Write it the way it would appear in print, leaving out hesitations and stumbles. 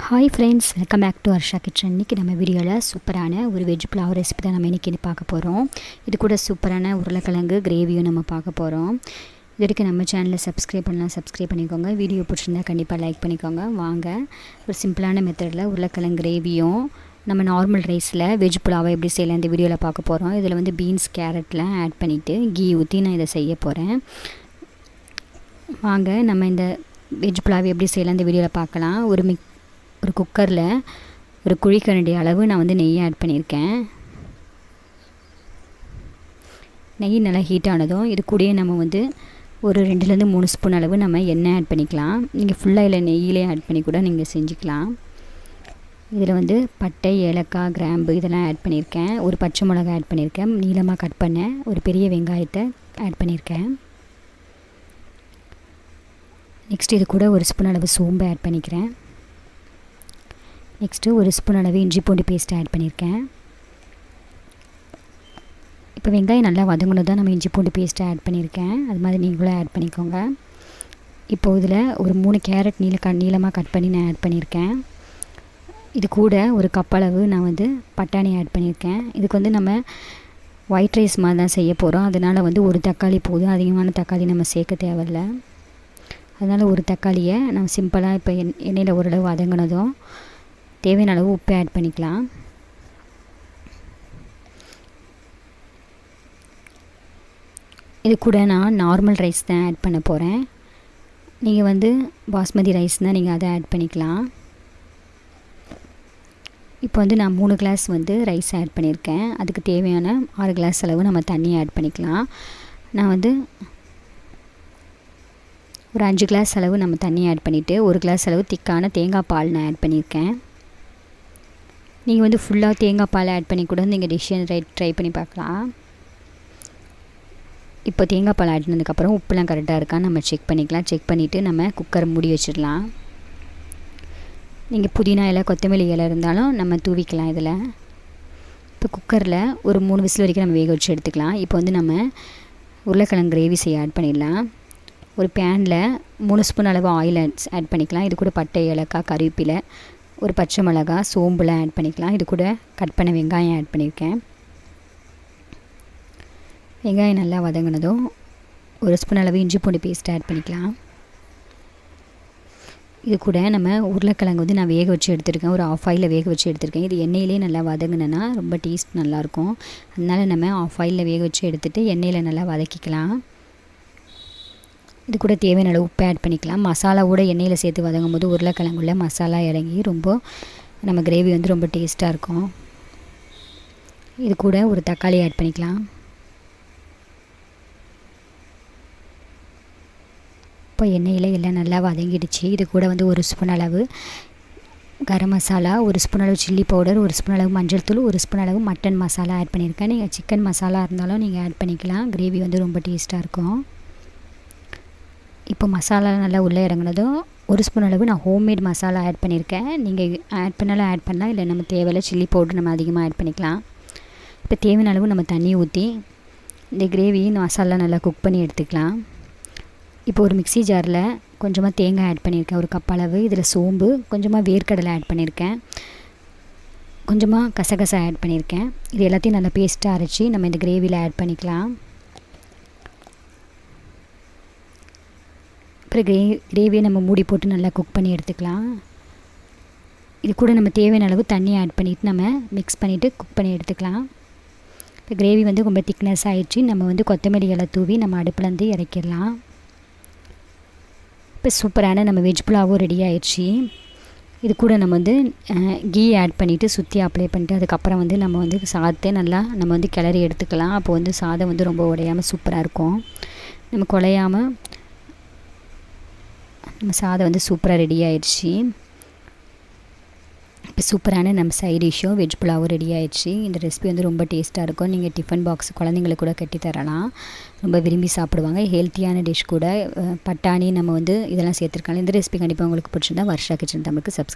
Hi friends, welcome back to Harsha kitchen. இன்றைக்கி நம்ம வீடியோவில் சூப்பரான ஒரு வெஜ் புலாவ் ரெசிபி தான் நம்ம இன்றைக்கி பார்க்க போகிறோம். இது கூட சூப்பரான உருளைக்கிழங்கு கிரேவியும் நம்ம பார்க்க போகிறோம். இது வரைக்கும் நம்ம சேனலை சப்ஸ்கிரைப் பண்ணிக்கோங்க. வீடியோ பிடிச்சிருந்தா கண்டிப்பாக லைக் பண்ணிக்கோங்க. வாங்க, ஒரு சிம்பிளான மெத்தடில் உருளைக்கிழங்கு கிரேவியும் நம்ம நார்மல் ரைஸில் வெஜ் புலாவை எப்படி செய்யலாம் இந்த வீடியோவில் பார்க்க போகிறோம். இதில் வந்து பீன்ஸ் கேரட்லாம் ஆட் பண்ணிவிட்டு கீ ஊற்றி நான் இதை செய்ய போகிறேன். வாங்க, நம்ம இந்த வெஜ் புலாவை எப்படி செய்யலாம் இந்த வீடியோவில் பார்க்கலாம். ஒரு குக்கரில் ஒரு குழிக்கரண்டி அளவு நான் வந்து நெய் ஆட் பண்ணியிருக்கேன். நெய் நல்லா ஹீட் ஆனதும் இது கூடயே நம்ம வந்து ஒரு 2-3 ஸ்பூன் அளவு நம்ம எண்ணெய் ஆட் பண்ணிக்கலாம். நீங்கள் ஃபுல்லாக இல்லை நெய்யிலே ஆட் பண்ணி கூட நீங்கள் செஞ்சுக்கலாம். இதில் வந்து பட்டை, ஏலக்காய், கிராம்பு இதெல்லாம் ஆட் பண்ணியிருக்கேன். ஒரு பச்சை மிளகாய் ஆட் பண்ணியிருக்கேன். நீளமாக கட் பண்ண ஒரு பெரிய வெங்காயத்தை ஆட் பண்ணியிருக்கேன். நெக்ஸ்ட் இது கூட ஒரு ஸ்பூன் அளவு சோம்பு ஆட் பண்ணிக்கிறேன். நெக்ஸ்ட்டு ஒரு ஸ்பூன் அளவு இஞ்சி பூண்டு பேஸ்ட் ஆட் பண்ணியிருக்கேன். இப்போ வெங்காயம் நல்லா வதங்கணும் தான் நம்ம இஞ்சி பூண்டு பேஸ்ட்டை ஆட் பண்ணியிருக்கேன். அது மாதிரி நீங்களும் ஆட் பண்ணிக்கோங்க. இப்போது இதில் ஒரு 3 கேரட் நீளமாக கட் பண்ணி நான் ஆட் பண்ணியிருக்கேன். இது கூட ஒரு கப் அளவு நான் வந்து பட்டாணி ஆட் பண்ணியிருக்கேன். இதுக்கு வந்து நம்ம ஒயிட் ரைஸ் மாதிரி தான் செய்ய போகிறோம். அதனால் வந்து ஒரு தக்காளி போதும், அதிகமான தக்காளி நம்ம சேர்க்க தேவையில்லை. அதனால் ஒரு தக்காளியை நம்ம சிம்பிளாக இப்போ எண்ணெயில் ஓரளவு வதங்கினதும் தேவையான அளவு உப்பு ஆட் பண்ணிக்கலாம். இது கூட நான் நார்மல் ரைஸ் தான் ஆட் பண்ண போகிறேன். நீங்கள் வந்து பாஸ்மதி ரைஸ்னால் நீங்கள் அதை ஆட் பண்ணிக்கலாம். இப்போ வந்து நான் 3 கிளாஸ் வந்து ரைஸ் ஆட் பண்ணியிருக்கேன். அதுக்கு தேவையான 6 கிளாஸ் அளவு நம்ம தண்ணி ஆட் பண்ணிக்கலாம். நான் வந்து ஒரு 5 கிளாஸ் அளவு நம்ம தண்ணி ஆட் பண்ணிவிட்டு 1 கிளாஸ் அளவு திக்கான தேங்காய் பால் நான் ஆட் பண்ணியிருக்கேன். நீங்கள் வந்து ஃபுல்லாக தேங்காய் பால் ஆட் பண்ணி கூட நீங்கள் டிஷ்ஷை ட்ரை பண்ணி பார்க்கலாம். இப்போ தேங்காய் பால் ஆட் பண்ணதுக்கப்புறம் உப்புலாம் கரெக்டாக இருக்கான்னு நம்ம செக் பண்ணிக்கலாம். செக் பண்ணிவிட்டு நம்ம குக்கரை மூடி வச்சிடலாம். நீங்கள் புதினா இலை, கொத்தமல்லி இலை இருந்தாலும் நம்ம தூவிக்கலாம் இதில். இப்போ குக்கரில் ஒரு 3 விசில் வரைக்கும் நம்ம வேக வச்சு எடுத்துக்கலாம். இப்போ வந்து நம்ம உருளைக்கிழங்கு கிரேவி செய்ய ஆட் பண்ணிடலாம். ஒரு பேனில் 3 ஸ்பூன் அளவு ஆயில் ஆட் பண்ணிக்கலாம். இது கூட பட்டை, ஏலக்காய், கறிவேப்பிலை, ஒரு பச்சை மிளகாய், சோம்புலாம் ஆட் பண்ணிக்கலாம். இது கூட கட் பண்ண வெங்காயம் ஆட் பண்ணியிருக்கேன். வெங்காயம் நல்லா வதங்கினதும் ஒரு ஸ்பூன் அளவு இஞ்சி பூண்டு பேஸ்ட் ஆட் பண்ணிக்கலாம். இது கூட நம்ம உருளைக்கிழங்கு வந்து நான் வேக வச்சு எடுத்துருக்கேன். ஒரு ஆஃப் ஆயிலில் வேக வச்சு எடுத்துருக்கேன். இது எண்ணெயிலே நல்லா வதங்கினா ரொம்ப டேஸ்ட் நல்லாயிருக்கும். அதனால் நம்ம ஆஃப் ஆயிலில் வேக வச்சு எடுத்துகிட்டு எண்ணெயில் நல்லா வதக்கிக்கலாம். இது கூட தேவையான அளவு உப்பு ஆட் பண்ணிக்கலாம். மசாலாவோட எண்ணெயில் சேர்த்து வதங்கும் போது உருளைக்கிழங்குள்ள மசாலா இறங்கி ரொம்ப நம்ம கிரேவி வந்து ரொம்ப டேஸ்ட்டாக இருக்கும். இது கூட ஒரு தக்காளி ஆட் பண்ணிக்கலாம். இப்போ எண்ணெயில் எல்லாம் நல்லா வதங்கிடுச்சு. இது கூட வந்து ஒரு ஸ்பூன் அளவு கரம் மசாலா, ஒரு ஸ்பூன் அளவு சில்லி பவுடர், ஒரு ஸ்பூன் அளவு மஞ்சள் தூள், ஒரு ஸ்பூன் அளவு மட்டன் மசாலா ஆட் பண்ணியிருக்கேன். நீங்கள் சிக்கன் மசாலா இருந்தாலும் நீங்கள் ஆட் பண்ணிக்கலாம். கிரேவி வந்து ரொம்ப டேஸ்ட்டாக இருக்கும். இப்போ மசாலா நல்லா உள்ளே இறங்கினதும் ஒரு ஸ்பூன் அளவு நான் ஹோம்மேட் மசாலா ஆட் பண்ணியிருக்கேன். நீங்கள் ஆட் பண்ணாலும் ஆட் பண்ணலாம், இல்லை நம்ம தேவையில்லை சில்லி பவுடர் நம்ம அதிகமாக ஆட் பண்ணிக்கலாம். இப்போ தேவையான அளவு நம்ம தண்ணி ஊற்றி இந்த கிரேவி மசாலா நல்லா குக் பண்ணி எடுத்துக்கலாம். இப்போ ஒரு மிக்ஸி ஜாரில் கொஞ்சமாக தேங்காய் ஆட் பண்ணியிருக்கேன், ஒரு கப் அளவு. இதில் சோம்பு, கொஞ்சமாக வேர்க்கடலை ஆட் பண்ணியிருக்கேன், கொஞ்சமாக கசகசா ஆட் பண்ணியிருக்கேன். இது எல்லாத்தையும் நல்லா பேஸ்ட்டாக அரைச்சி நம்ம இந்த கிரேவியில் ஆட் பண்ணிக்கலாம். அப்புறம் கிரேவியை நம்ம மூடி போட்டு நல்லா குக் பண்ணி எடுத்துக்கலாம். இது கூட நம்ம தேவையான அளவு தண்ணி ஆட் பண்ணிவிட்டு நம்ம மிக்ஸ் பண்ணிவிட்டு குக் பண்ணி எடுத்துக்கலாம். இப்போ கிரேவி வந்து ரொம்ப திக்னஸ் ஆகிடுச்சு. நம்ம வந்து கொத்தமல்லி இலை தூவி நம்ம அடுப்புலேருந்து இறக்கிடலாம். இப்போ சூப்பரான நம்ம வெஜ் புலாவும் ரெடி ஆயிடுச்சு. இது கூட நம்ம வந்து கீ ஆட் பண்ணிவிட்டு சுற்றி அப்ளை பண்ணிவிட்டு அதுக்கப்புறம் வந்து நம்ம வந்து சாதத்தை நல்லா நம்ம வந்து கிளறி எடுத்துக்கலாம். அப்போ வந்து சாதம் வந்து ரொம்ப உடையாமல் சூப்பராக இருக்கும். நம்ம குழையாமல் நம்ம சாதம் வந்து சூப்பராக ரெடி ஆயிடுச்சு. இப்போ சூப்பரான நம்ம சைட் டிஷ்ஷும் வெஜ் புலாவும் ரெடி ஆயிடுச்சு. இந்த ரெசிபி வந்து ரொம்ப டேஸ்ட்டாக இருக்கும். நீங்கள் டிஃபன் பாக்ஸ் குழந்தைங்களுக்கு கூட கட்டி தரலாம், ரொம்ப விரும்பி சாப்பிடுவாங்க. ஹெல்த்தியான டிஷ் கூட. பட்டாணி நம்ம வந்து இதெல்லாம் சேர்த்துருக்கலாம். இந்த ரெசிபி கண்டிப்பாக உங்களுக்கு பிடிச்சிருந்தா வர்ஷா கிச்சன் தமிழுக்கு சப்ஸ்கிரைப்